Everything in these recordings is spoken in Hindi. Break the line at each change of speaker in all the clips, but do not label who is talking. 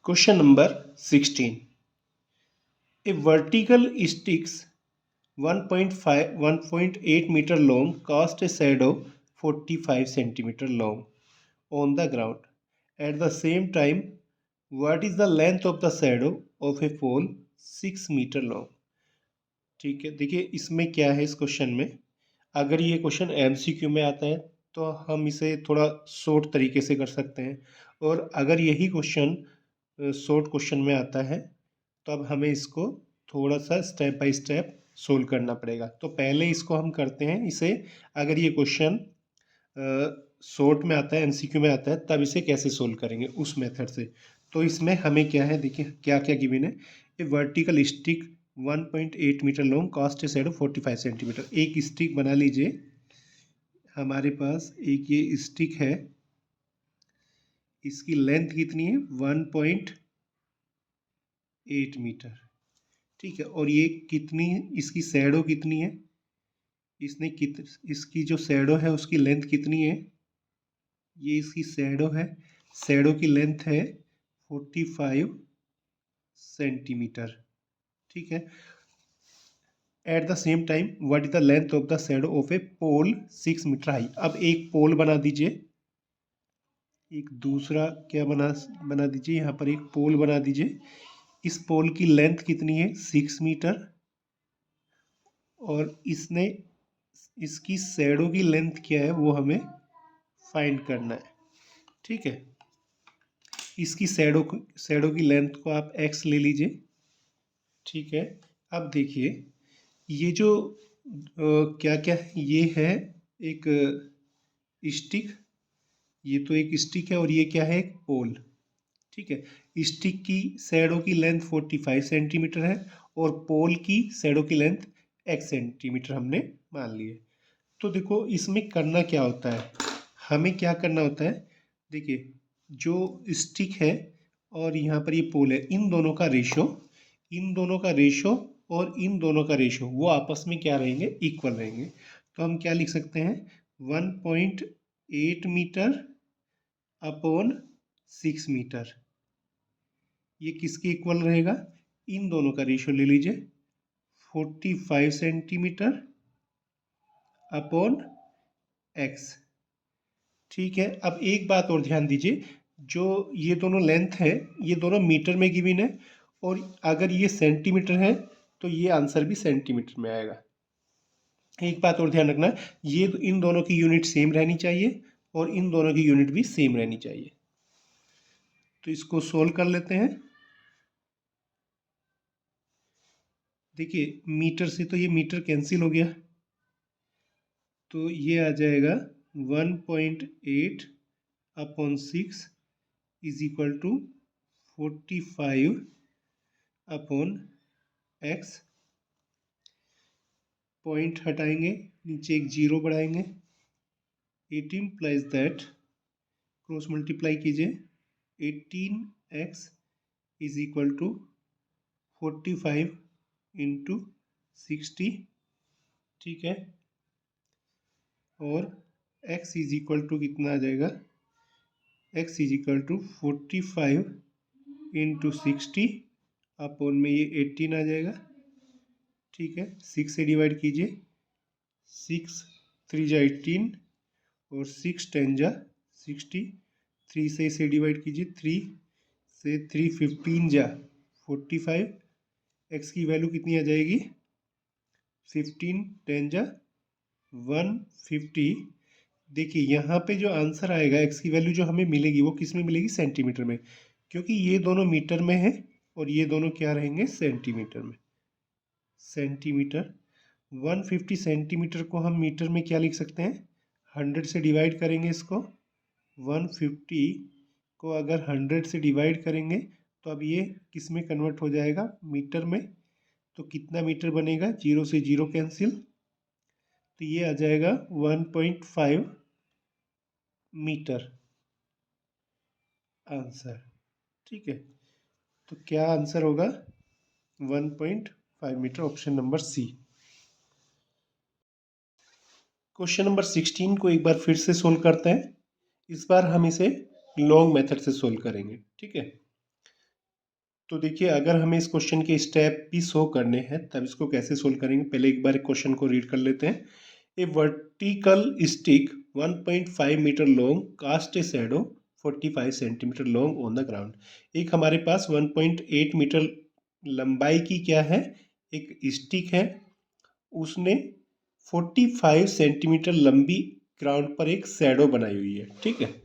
Question number 16. A vertical sticks 1.8 meter long cast a shadow 45 centimeter long on the ground. At the same time, what is the length of the shadow of a pole 6 meter long? ठीक है, देखिए इसमें क्या है इस क्वेश्चन में। अगर ये क्वेश्चन एमसीक्यू में आता है तो हम इसे थोड़ा शॉर्ट तरीके से कर सकते हैं, और अगर यही क्वेश्चन शॉर्ट क्वेश्चन में आता है तो अब हमें इसको थोड़ा सा स्टेप बाय स्टेप सोल्व करना पड़ेगा। तो पहले इसको हम करते हैं इसे, अगर ये क्वेश्चन शॉर्ट में आता है, एमसीक्यू में आता है, तब इसे कैसे सोल्व करेंगे उस मेथड से। तो इसमें हमें क्या है, देखिए क्या क्या गिवन है। A vertical stick 1.8 metre long cast a shadow 45 centimetre. एक स्टिक बना लीजिए, हमारे पास एक ये स्टिक है, इसकी लेंथ कितनी है 1.8 मीटर, ठीक है। और ये कितनी, इसकी शैडो कितनी है, इसकी जो शैडो है उसकी लेंथ कितनी है, ये इसकी शैडो है, शैडो की लेंथ है 45 सेंटीमीटर, ठीक है। At the same time what is the length of the shadow of a pole 6 metre high. अब एक पोल बना दीजिए, एक दूसरा क्या बना दीजिए, यहाँ पर एक पोल बना दीजिए। इस पोल की लेंथ कितनी है 6 मीटर, और इसकी शैडो की लेंथ क्या है वो हमें फाइंड करना है, ठीक है। इसकी शैडो की लेंथ को आप x ले लीजिए, ठीक है। अब देखिए ये जो क्या क्या ये है, एक स्टिक, ये तो एक स्टिक है, और ये क्या है, एक पोल, ठीक है। स्टिक की शैडो की लेंथ 45 सेंटीमीटर है, और पोल की शैडो की लेंथ x सेंटीमीटर हमने मान लिए। तो देखो इसमें करना क्या होता है, हमें क्या करना होता है, देखिए जो स्टिक है और यहाँ पर ये पोल है, इन दोनों का रेशो और इन दोनों का रेशो वो आपस में क्या रहेंगे, इक्वल रहेंगे। तो हम क्या लिख सकते हैं, 1.8 मीटर अपॉन 6 मीटर, ये किसके इक्वल रहेगा, इन दोनों का रेशो ले लीजिए, 45 सेंटीमीटर अपॉन x, ठीक है। अब एक बात और ध्यान दीजिए, जो ये दोनों लेंथ है ये दोनों मीटर में गिवन है, और अगर ये सेंटीमीटर है तो ये आंसर भी सेंटीमीटर में आएगा। एक बात और ध्यान रखना, ये इन दोनों की यूनिट सेम रहनी चाहिए और इन दोनों की यूनिट भी सेम रहनी चाहिए। तो इसको सोल्व कर लेते हैं। देखिए मीटर से तो ये मीटर कैंसिल हो गया, तो ये आ जाएगा 1.8 upon 6 is equal to 45 upon x। Point हटाएंगे, नीचे एक जीरो बढ़ाएंगे, 18 प्लस दैट क्रॉस मल्टीप्लाई कीजिए, 18x is equal to 45 into 60, ठीक है। और x इज इक्वल टू कितना आ जाएगा, x is equal to 45 into 60 upon में ये 18 आ जाएगा, ठीक है। 6 से डिवाइड कीजिए, 6 3 जा 18 और 6 10 जा 60, 3 से इसे डिवाइड कीजिए, 3 से 3 15 जा 45, x की वैल्यू कितनी आ जाएगी, 15 10 जा 150। देखिए यहाँ पे जो आंसर आएगा, x की वैल्यू जो हमें मिलेगी वो किस में मिलेगी, सेंटीमीटर में, क्योंकि ये दोनों मीटर में है और ये दोनों क्या रहेंगे, सेंटीमीटर में। सेंटीमीटर 150 सेंटीमीटर को हम मीटर में क्या लिख सकते हैं, 100 से डिवाइड करेंगे इसको, 150 को अगर 100 से डिवाइड करेंगे तो अब ये किस में कन्वर्ट हो जाएगा, मीटर में। तो कितना मीटर बनेगा, जीरो से जीरो कैंसिल, तो ये आ जाएगा 1.5 मीटर आंसर, ठीक है। तो क्या आंसर होगा, 1.5 metre, option number C. Question number 16 को एक बार फिर से सोल्व करते हैं। इस बार हम इसे लॉन्ग मेथड से सोल्व करेंगे, ठीक है। तो देखिए, अगर हमें इस क्वेश्चन के स्टेप भी शो करने हैं तब इसको कैसे सोल्व करेंगे, पहले एक बार क्वेश्चन को रीड कर लेते हैं। A vertical stick 1.5 metre long cast a shadow 45 centimetre long on the ground. एक हमारे पास 1.8 मीटर लंबाई की क्या है, एक स्टिक है, उसने 45 सेंटीमीटर लंबी ग्राउंड पर एक शैडो बनाई हुई है, ठीक है।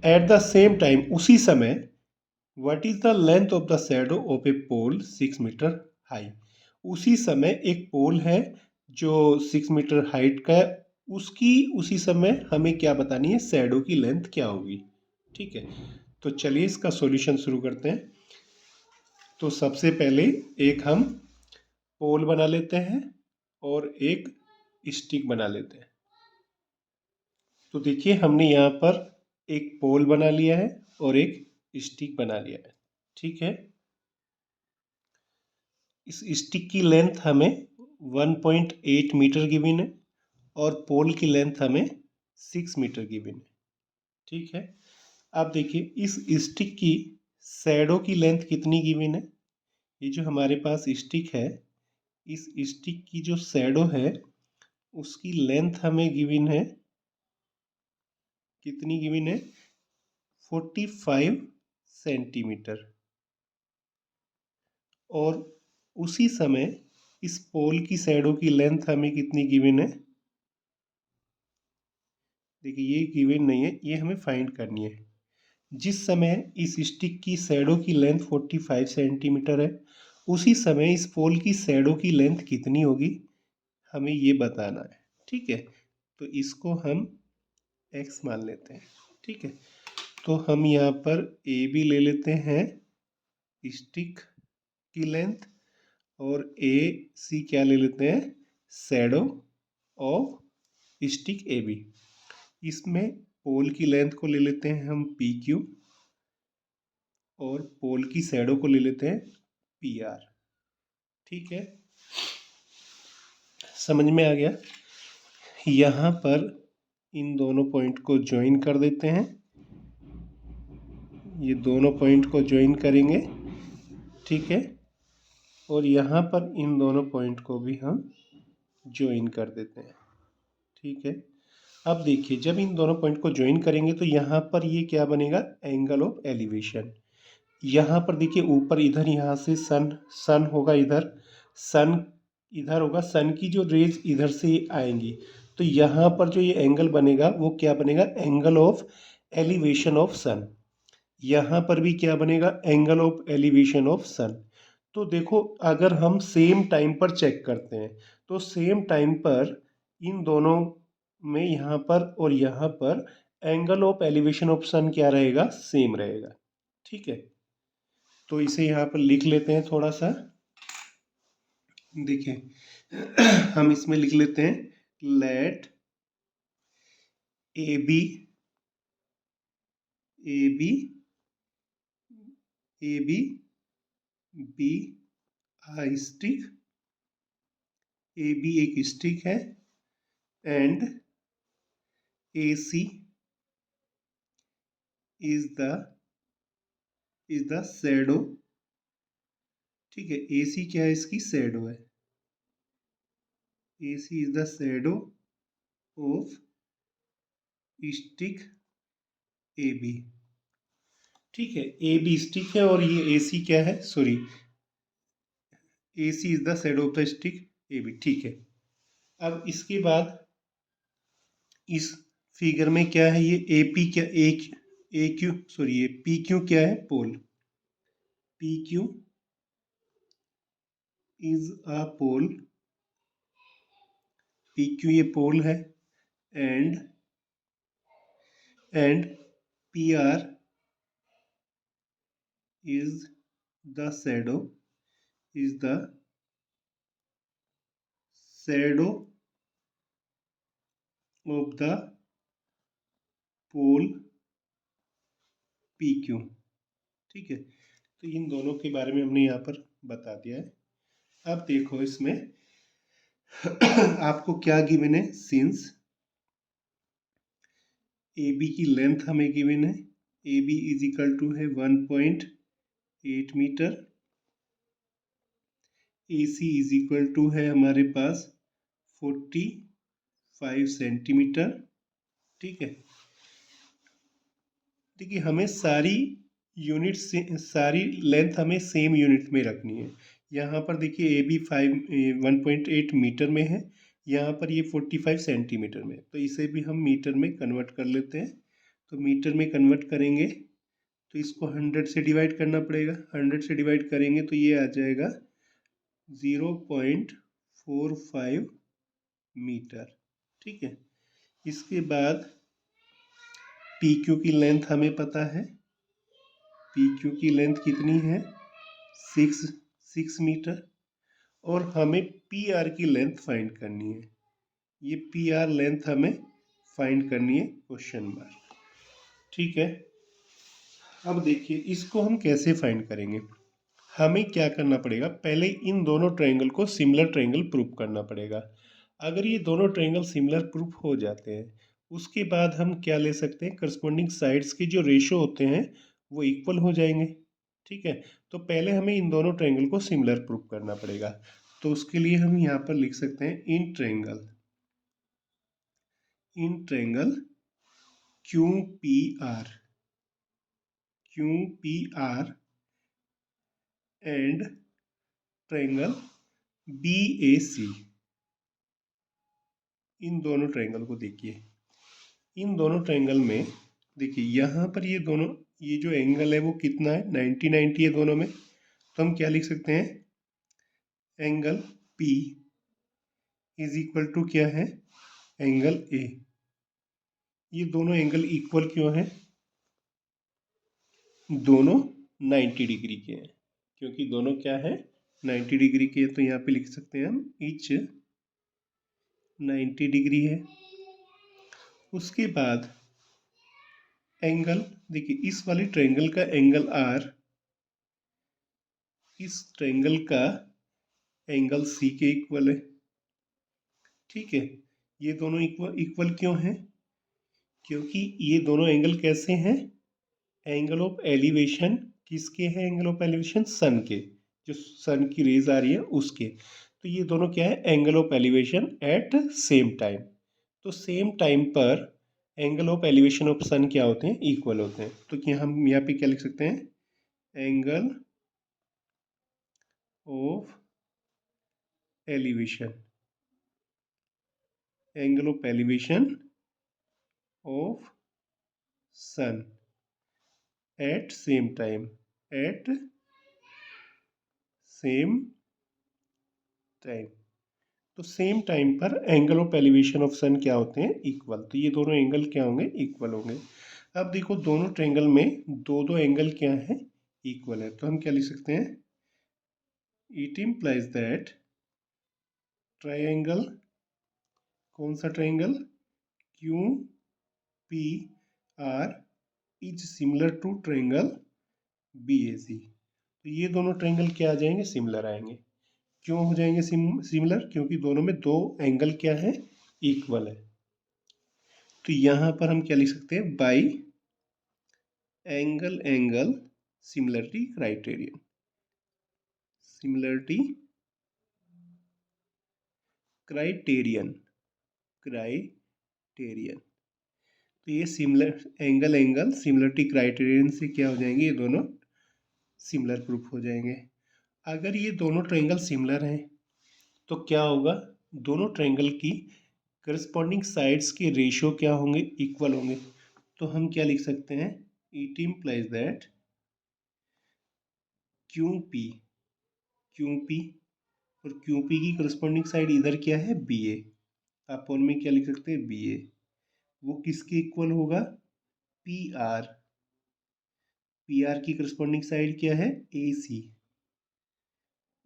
एट द सेम टाइम, उसी समय, what is the length of the shadow of a pole 6 metre high. उसी समय एक पोल है जो 6 मीटर हाइट का है, उसकी उसी समय हमें क्या बतानी है, शैडो की लेंथ क्या होगी, ठीक है। तो चलिए इसका सॉल्यूशन शुरू करते हैं। तो सबसे पहले एक हम पोल बना लेते हैं और एक स्टिक बना लेते हैं। तो देखिए, हमने यहाँ पर एक पोल बना लिया है और एक स्टिक बना लिया है, ठीक है। इस स्टिक की लेंथ हमें 1.8 मीटर गिवन है और पोल की लेंथ हमें 6 मीटर गिवन है, ठीक है। अब देखिए, इस स्टिक की शैडो की लेंथ कितनी गिवन है। ये जो हमारे पास स्टिक है, इस स्टिक की जो शैडो है उसकी लेंथ हमें गिवन है, कितनी गिवन है, 45 सेंटीमीटर। और उसी समय इस पोल की शैडो की लेंथ हमें कितनी गिवन है, देखिए ये गिवन नहीं है, ये हमें फाइंड करनी है। जिस समय इस स्टिक की शैडो की लेंथ 45 सेंटीमीटर है, उसी समय इस पोल की शैडो की लेंथ कितनी होगी, हमें ये बताना है, ठीक है। तो इसको हम x मान लेते हैं, ठीक है। तो हम यहाँ पर ए बी ले लेते हैं स्टिक की लेंथ, और ए सी क्या ले लेते हैं, shadow of stick A B. इसमें पोल की लेंथ को ले लेते हैं हम पी क्यू, और पोल की शैडो को ले लेते हैं पी आर, ठीक है। समझ में आ गया। यहाँ पर इन दोनों पॉइंट को ज्वाइन कर देते हैं, ये दोनों पॉइंट को ज्वाइन करेंगे, ठीक है। और यहाँ पर इन दोनों पॉइंट को भी हम ज्वाइन कर देते हैं, ठीक है। अब देखिए, जब इन दोनों पॉइंट को ज्वाइन करेंगे तो यहाँ पर ये क्या बनेगा, एंगल ऑफ एलिवेशन। यहाँ पर देखिए, ऊपर इधर यहाँ से सन होगा, इधर सन इधर होगा, सन की जो रेज इधर से आएंगी, तो यहाँ पर जो ये एंगल बनेगा वो क्या बनेगा, एंगल ऑफ एलिवेशन ऑफ सन। यहाँ पर भी क्या बनेगा, एंगल ऑफ एलिवेशन ऑफ सन। तो देखो, अगर हम सेम टाइम पर चेक करते हैं तो सेम टाइम पर इन दोनों में, यहाँ पर और यहाँ पर, angle of elevation of sun क्या रहेगा, सेम रहेगा, ठीक है। तो इसे यहाँ पर लिख लेते हैं थोड़ा सा। देखिए हम इसमें लिख लेते हैं, let A B A B A B be I stick, A B एक स्टिक है, and A C is the shadow, ठीक है। ए सी क्या है, इसकी शैडो है, A C is the shadow of stick A B, ठीक है। ए बी स्टिक है और ये ए सी क्या है, sorry, A C is the shadow of the stick A B, ठीक है। अब इसके बाद इस फिगर में क्या है, ये ए पी क्या, ए क्यू, सॉरी, ये पी क्यू क्या है, pole, P Q is a pole, P Q ये पोल है, and P R is the shadow, is the shadow of the pole P Q, ठीक है। तो इन दोनों के बारे में हमने यहाँ पर बता दिया है। अब देखो, इसमें आपको क्या गिवन है, सिंस ए बी की लेंथ हमें गिवन है, A B is equal to है 1.8 8 metre. AC is equal to है हमारे पास 45 सेंटीमीटर। ठीक है, देखिए हमें सारी यूनिट से सारी लेंथ हमें सेम यूनिट में रखनी है। यहाँ पर देखिए ए बी 1.8 मीटर में है, यहाँ पर ये 45 सेंटीमीटर में, तो इसे भी हम मीटर में कन्वर्ट कर लेते हैं। तो मीटर में कन्वर्ट करेंगे तो इसको 100 से डिवाइड करना पड़ेगा। 100 से डिवाइड करेंगे तो ये आ जाएगा 0.45 मीटर। ठीक है, इसके बाद पी क्यू की लेंथ हमें पता है। पी क्यू की लेंथ कितनी है? 6 मीटर। और हमें पी आर की लेंथ फाइंड करनी है। ये पी आर लेंथ हमें फाइंड करनी है, क्वेश्चन मार्क। ठीक है, अब देखिए इसको हम कैसे फाइंड करेंगे। हमें क्या करना पड़ेगा, पहले इन दोनों ट्रायंगल को सिमिलर ट्रायंगल प्रूफ करना पड़ेगा। अगर ये दोनों ट्रायंगल सिमिलर प्रूफ हो जाते हैं, उसके बाद हम क्या ले सकते हैं, करस्पॉन्डिंग साइड्स के जो रेशो होते हैं वो इक्वल हो जाएंगे। ठीक है, तो पहले हमें इन दोनों ट्रायंगल को सिमिलर प्रूफ करना पड़ेगा। तो उसके लिए हम यहाँ पर लिख सकते हैं in triangle Q P R and triangle B A C. इन दोनों ट्रायंगल को देखिए, इन दोनों ट्रायंगल में देखिए यहाँ पर ये जो एंगल है वो कितना है, 90 है दोनों में। तो हम क्या लिख सकते हैं, angle P is equal to क्या है, एंगल A। ये दोनों एंगल इक्वल क्यों है, दोनों 90 डिग्री के हैं, क्योंकि दोनों क्या है 90 डिग्री के। तो यहाँ पे लिख सकते हैं हम ईच 90 डिग्री है। उसके बाद एंगल देखिए, इस वाले ट्रायंगल का एंगल R इस ट्रायंगल का एंगल C के इक्वल है। ठीक है, ये दोनों इक्वल क्यों है, क्योंकि ये दोनों एंगल कैसे हैं, एंगल ऑफ एलिवेशन किसके हैं, एंगल ऑफ एलिवेशन सन के, जो सन की रेज आ रही है उसके। तो ये दोनों क्या है, angle of elevation at same time. तो सेम टाइम पर angle of elevation of sun क्या होते हैं, इक्वल होते हैं। तो क्या हम यहाँ पे क्या लिख सकते हैं, angle of elevation of sun at same time तो सेम टाइम पर angle of elevation of sun क्या होते हैं, इक्वल। तो ये दोनों एंगल क्या होंगे, इक्वल होंगे। अब देखो दोनों ट्रायंगल में दो एंगल क्या है, इक्वल है। तो हम क्या लिख सकते हैं, इट इम्प्लाइज दैट ट्रायंगल, कौन सा triangle, Q P R is similar to triangle B A C. तो ये दोनों ट्रायंगल क्या आ जाएंगे, सिमिलर आएंगे। क्यों हो जाएंगे सिमिलर, क्योंकि दोनों में दो एंगल क्या है, इक्वल है। तो यहाँ पर हम क्या लिख सकते हैं, बाई एंगल सिमिलरिटी क्राइटेरियन तो ये सिमिलर एंगल सिमिलरिटी क्राइटेरियन से क्या हो जाएंगे, ये दोनों सिमिलर प्रूफ हो जाएंगे। अगर ये दोनों ट्रायंगल सिमिलर हैं तो क्या होगा, दोनों ट्रायंगल की करस्पॉन्डिंग साइड्स के रेशियो क्या होंगे, इक्वल होंगे। तो हम क्या लिख सकते हैं, it implies that Q P और क्यू पी की करस्पॉन्डिंग साइड इधर क्या है, बी ए। अपन में क्या लिख सकते हैं, बी ए, वो किसके इक्वल होगा, पी आर की करस्पॉन्डिंग साइड क्या है, ए सी।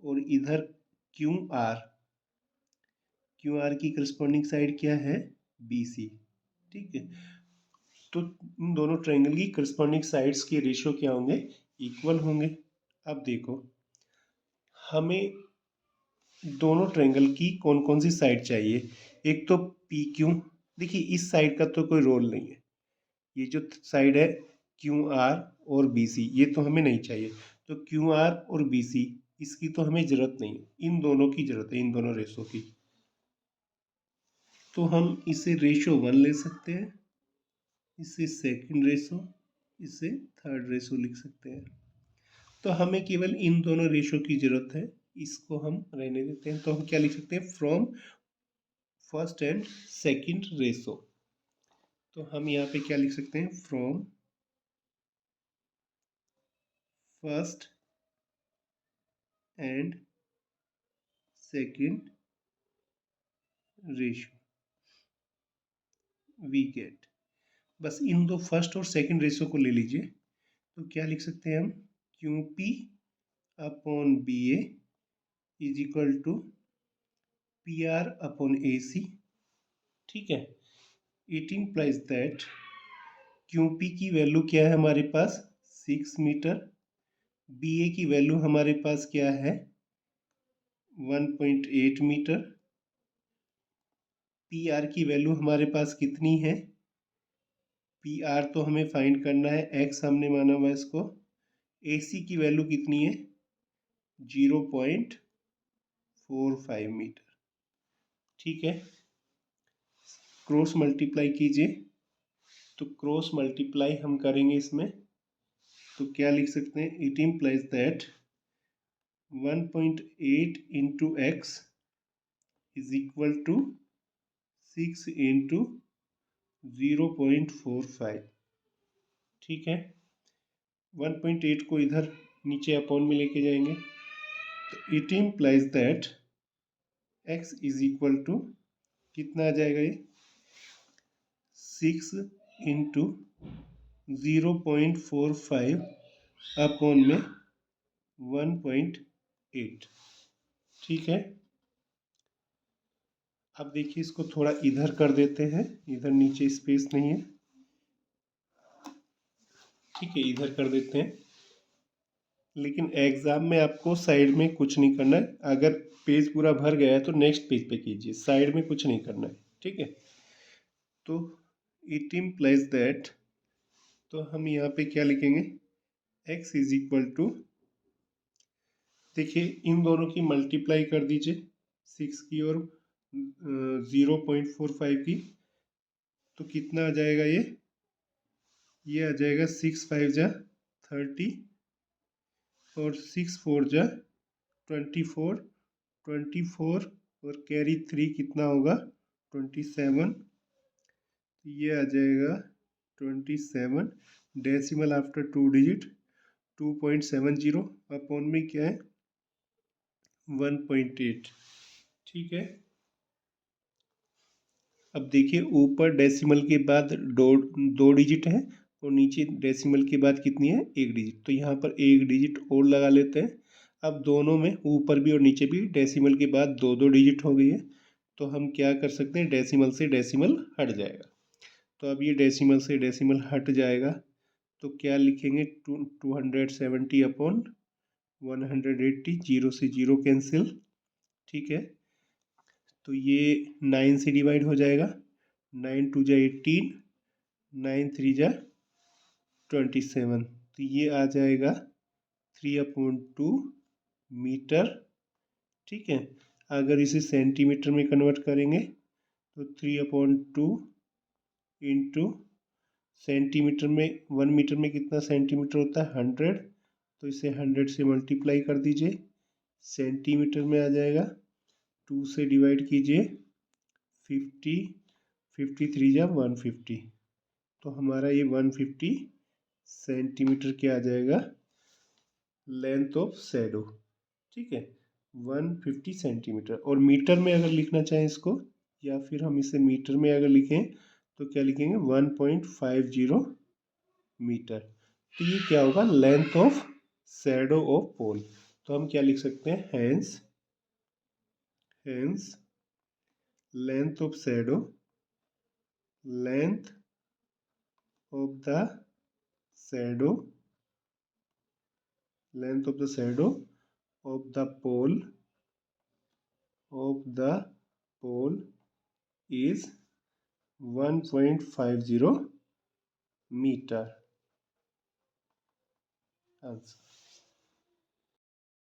और इधर क्यू आर की करस्पॉन्डिंग साइड क्या है, बी सी। ठीक है, तो इन दोनों ट्रायंगल की करस्पॉन्डिंग साइड्स के रेशियो क्या होंगे, इक्वल होंगे। अब देखो हमें दोनों ट्रायंगल की कौन कौन सी साइड चाहिए, एक तो पी क्यू। देखिए इस साइड का तो कोई रोल नहीं है, ये जो साइड है क्यू आर और बी सी, ये तो हमें नहीं चाहिए। तो क्यू आर और बी सी इसकी तो हमें ज़रूरत नहीं है, इन दोनों की ज़रूरत है, इन दोनों रेशो की। तो हम इसे रेशो 1 ले सकते हैं, इसे सेकंड रेशो, इसे थर्ड रेशो लिख सकते हैं। तो हमें केवल इन दोनों रेशो की ज़रूरत है, इसको हम रहने देते हैं। तो हम क्या लिख सकते हैं, from first and second ratio. तो हम यहाँ पे क्या लिख सकते हैं, from first and second ratio we get. बस इन दो फर्स्ट और सेकंड रेशो को ले लीजिए। तो क्या लिख सकते हैं हम, Q P upon B A is equal to P R upon A C. ठीक है, it implies that Q P की वैल्यू क्या है हमारे पास 6 मीटर, बी ए की वैल्यू हमारे पास क्या है 1.8 मीटर, पी आर की वैल्यू हमारे पास कितनी है, पी आर तो हमें फाइंड करना है, एक्स हमने माना हुआ इसको, ए सी की वैल्यू कितनी है 0.45 मीटर। ठीक है, क्रॉस मल्टीप्लाई कीजिए। तो क्रॉस मल्टीप्लाई हम करेंगे इसमें, तो क्या लिख सकते हैं, it implies that 1.8 into x is equal to 6 into 0.45। ठीक है, 1.8 को इधर नीचे अपॉन में लेके जाएंगे, तो it implies that x is equal to कितना आ जाएगा, ये 6 इंटू 0.45 अपॉन में 1.8। ठीक है, अब देखिए इसको थोड़ा इधर कर देते हैं, इधर नीचे स्पेस नहीं है। ठीक है, इधर कर देते हैं, लेकिन एग्जाम में आपको साइड में कुछ नहीं करना है। अगर पेज पूरा भर गया है तो नेक्स्ट पेज पे कीजिए, साइड में कुछ नहीं करना है। ठीक है, तो इट इम्प्लाइज दैट, तो हम यहाँ पे क्या लिखेंगे, x इज इक्वल टू, देखिए इन दोनों की मल्टीप्लाई कर दीजिए, 6 की और 0.45 की, तो कितना आ जाएगा, ये आ जाएगा 6 5 जा 30 और 6 4 जा 24, 24 और कैरी 3 कितना होगा 27। ये आ जाएगा 27, डेसिमल आफ्टर 2 डिजिट 2.70 अपॉन में क्या है 1.8। ठीक है, अब देखिए ऊपर डेसिमल के बाद दो डिजिट है और नीचे डेसिमल के बाद कितनी है, एक डिजिट। तो यहाँ पर एक डिजिट और लगा लेते हैं। अब दोनों में ऊपर भी और नीचे भी डेसिमल के बाद दो दो डिजिट हो गई है, तो हम क्या कर सकते हैं, डेसिमल से डेसिमल हट जाएगा। तो अब ये डेसिमल से डेसिमल हट जाएगा, तो क्या लिखेंगे 270 अपॉन 180, जीरो से जीरो कैंसिल। ठीक है, तो ये 9 से डिवाइड हो जाएगा, 9 2 जा 18, 9 3 जा 27, तो ये आ जाएगा 3/2 मीटर। ठीक है, अगर इसे सेंटीमीटर में कन्वर्ट करेंगे तो 3/2 इंटू सेंटीमीटर में, 1 मीटर में कितना सेंटीमीटर होता है 100, तो इसे 100 से मल्टीप्लाई कर दीजिए, सेंटीमीटर में आ जाएगा, 2 से डिवाइड कीजिए 50, 53 जा 150, तो हमारा ये 150 सेंटीमीटर क्या आ जाएगा, लेंथ ऑफ शैडो। ठीक है, 150 सेंटीमीटर। और मीटर में अगर लिखना चाहें इसको, या फिर हम इसे मीटर में अगर लिखें तो क्या लिखेंगे 1.50 मीटर। तो ये क्या होगा, length of shadow of pole. तो हम क्या लिख सकते हैं, hence length of shadow, length of the shadow, length of the shadow of the pole is 1.50 metre. Answer.